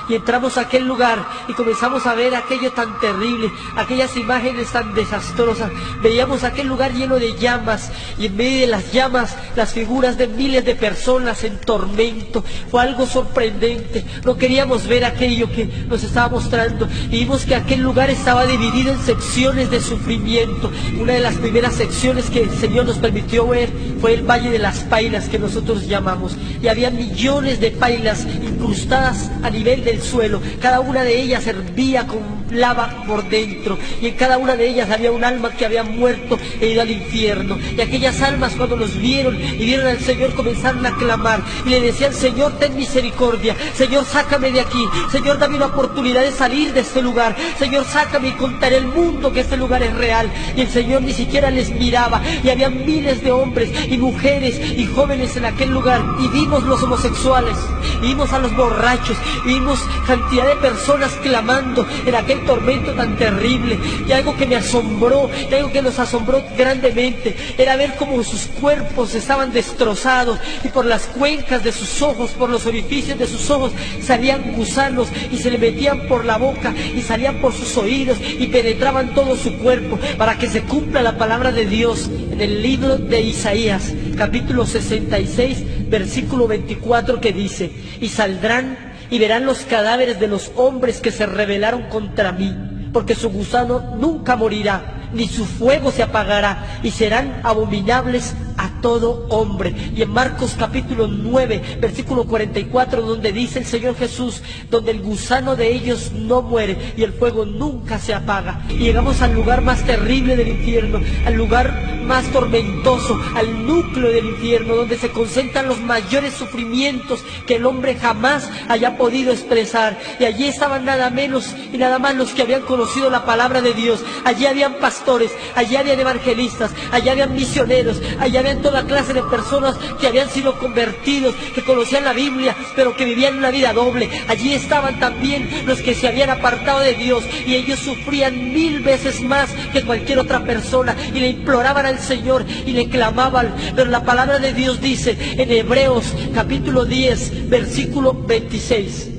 Y entramos a aquel lugar y comenzamos a ver aquello tan terrible, aquellas imágenes tan desastrosas. Veíamos aquel lugar lleno de llamas, y en medio de las llamas las figuras de miles de personas en tormento. Fue algo sorprendente. No queríamos ver aquello que nos estaba mostrando, y vimos que aquel lugar estaba dividido en secciones de sufrimiento. Una de las primeras secciones que el Señor nos permitió ver fue el Valle de las Pailas, que nosotros llamamos, y había millones de pailas incrustadas a nivel del suelo. Cada una de ellas hervía con lava por dentro, y en cada una de ellas había un alma que había muerto e ido al infierno. Y aquellas almas, cuando los vieron y vieron al Señor, comenzaron a clamar y le decían: Señor, ten misericordia, Señor, sácame de aquí, Señor, dame una oportunidad de salir de este lugar, Señor, sácame y contaré al mundo que este lugar es real. Y el Señor ni siquiera les miraba, y había miles de hombres y mujeres y jóvenes en aquel lugar, y vimos los homosexuales, y vimos a los borrachos, y vimos cantidad de personas clamando en aquel tormento tan terrible. Y algo que me asombró, y algo que nos asombró grandemente, era ver cómo sus cuerpos estaban destrozados, y por las cuencas de sus ojos, por los orificios de sus ojos, salían gusanos, y se le metían por la boca, y salían por sus oídos, y penetraban todo su cuerpo, para que se cumpla la palabra de Dios en el libro de Isaías, capítulo 66, versículo 24, que dice: y saldrán y verán los cadáveres de los hombres que se rebelaron contra mí, porque su gusano nunca morirá, ni su fuego se apagará, y serán abominables a todo hombre. Y en Marcos capítulo 9, versículo 44, donde dice el Señor Jesús: donde el gusano de ellos no muere y el fuego nunca se apaga. Y llegamos al lugar más terrible del infierno, al lugar más tormentoso, al núcleo del infierno, donde se concentran los mayores sufrimientos que el hombre jamás haya podido expresar. Y allí estaban nada menos y nada más los que habían conocido la palabra de Dios. Allí habían pastores, allí habían evangelistas, allí habían misioneros, allí habían toda clase de personas que habían sido convertidos, que conocían la Biblia, pero que vivían una vida doble. Allí estaban también los que se habían apartado de Dios, y ellos sufrían 1000 veces más que cualquier otra persona, y le imploraban al Señor y le clamaban. Pero la palabra de Dios dice en Hebreos capítulo 10, versículo 26,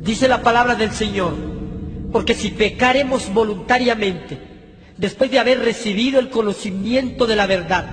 dice la palabra del Señor: porque si pecaremos voluntariamente, después de haber recibido el conocimiento de la verdad,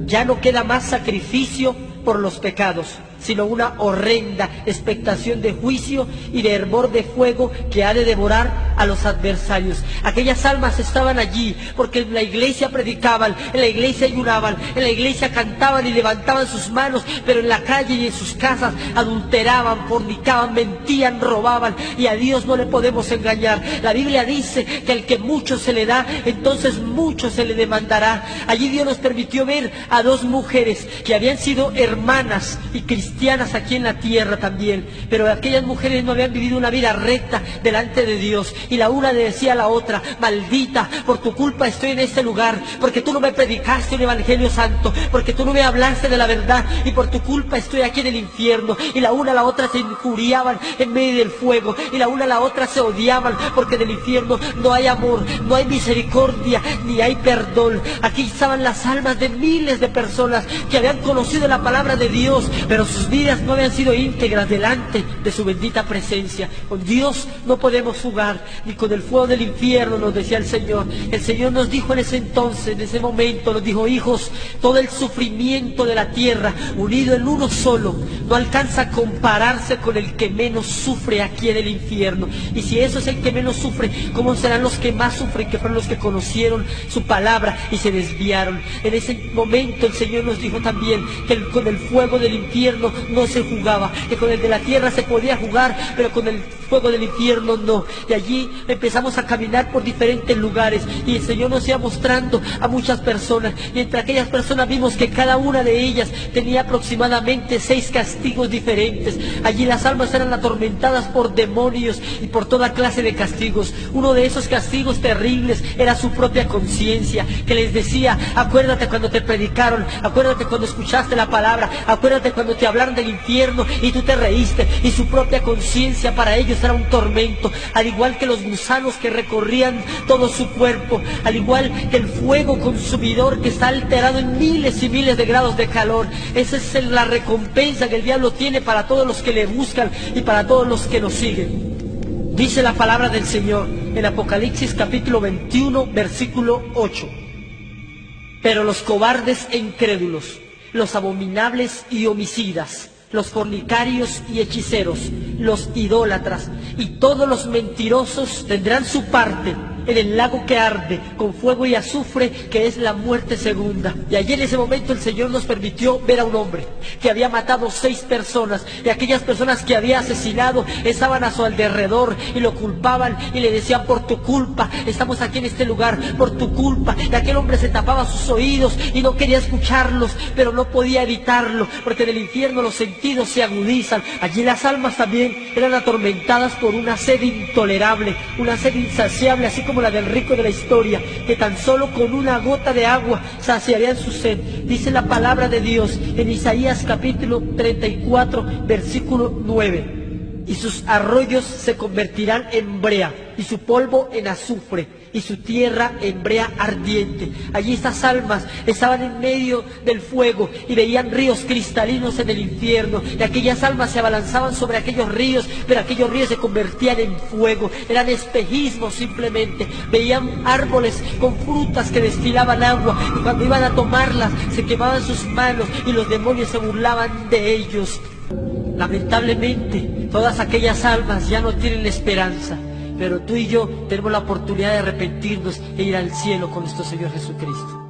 ya no queda más sacrificio por los pecados, sino una horrenda expectación de juicio y de hervor de fuego que ha de devorar a los adversarios. Aquellas almas estaban allí porque en la iglesia predicaban, en la iglesia ayunaban, en la iglesia cantaban y levantaban sus manos, pero en la calle y en sus casas adulteraban, fornicaban, mentían, robaban, y a Dios no le podemos engañar. La Biblia dice que al que mucho se le da, entonces mucho se le demandará. Allí Dios nos permitió ver a dos mujeres que habían sido hermanas y cristianas aquí en la tierra también, pero aquellas mujeres no habían vivido una vida recta delante de Dios, y la una le decía a la otra: maldita, por tu culpa estoy en este lugar, porque tú no me predicaste un evangelio santo, porque tú no me hablaste de la verdad, y por tu culpa estoy aquí en el infierno. Y la una a la otra se injuriaban en medio del fuego, y la una a la otra se odiaban, porque del infierno no hay amor, no hay misericordia, ni hay perdón. Aquí estaban las almas de miles de personas que habían conocido la palabra de Dios, pero sus vidas no habían sido íntegras delante de su bendita presencia. Con Dios no podemos jugar, ni con el fuego del infierno, nos decía el Señor. El Señor nos dijo en ese entonces, en ese momento, nos dijo: hijos, todo el sufrimiento de la tierra unido en uno solo no alcanza a compararse con el que menos sufre aquí en el infierno. Y si eso es el que menos sufre, ¿cómo serán los que más sufren, que fueron los que conocieron su palabra y se desviaron? En ese momento el Señor nos dijo también que con el fuego del infierno no se jugaba, que con el de la tierra se podía jugar, pero con el fuego del infierno no. Y allí empezamos a caminar por diferentes lugares, y el Señor nos iba mostrando a muchas personas, y entre aquellas personas vimos que cada una de ellas tenía aproximadamente 6 castigos diferentes. Allí las almas eran atormentadas por demonios y por toda clase de castigos. Uno de esos castigos terribles era su propia conciencia, que les decía: acuérdate cuando te predicaron, acuérdate cuando escuchaste la palabra, acuérdate cuando te hablaron hablaron del infierno y tú te reíste, y su propia conciencia para ellos era un tormento, al igual que los gusanos que recorrían todo su cuerpo, al igual que el fuego consumidor que está alterado en miles y miles de grados de calor. Esa es la recompensa que el diablo tiene para todos los que le buscan y para todos los que lo siguen. Dice la palabra del Señor en Apocalipsis capítulo 21, versículo 8. Pero los cobardes e incrédulos, los abominables y homicidas, los fornicarios y hechiceros, los idólatras y todos los mentirosos tendrán su parte en el lago que arde con fuego y azufre, que es la muerte segunda. Y allí en ese momento el Señor nos permitió ver a un hombre que había matado 6 personas, y aquellas personas que había asesinado estaban a su alrededor y lo culpaban y le decían: por tu culpa estamos aquí en este lugar, por tu culpa. Y aquel hombre se tapaba sus oídos y no quería escucharlos, pero no podía evitarlo, porque en el infierno los sentidos se agudizan. Allí las almas también eran atormentadas por una sed intolerable, una sed insaciable, así como la del rico de la historia, que tan solo con una gota de agua saciarían su sed. Dice la palabra de Dios en Isaías capítulo 34, versículo 9: y sus arroyos se convertirán en brea, y su polvo en azufre, y su tierra en brea ardiente. Allí estas almas estaban en medio del fuego y veían ríos cristalinos en el infierno, y aquellas almas se abalanzaban sobre aquellos ríos, pero aquellos ríos se convertían en fuego, eran espejismos simplemente. Veían árboles con frutas que destilaban agua, y cuando iban a tomarlas se quemaban sus manos y los demonios se burlaban de ellos. Lamentablemente, todas aquellas almas ya no tienen esperanza, pero tú y yo tenemos la oportunidad de arrepentirnos e ir al cielo con nuestro Señor Jesucristo.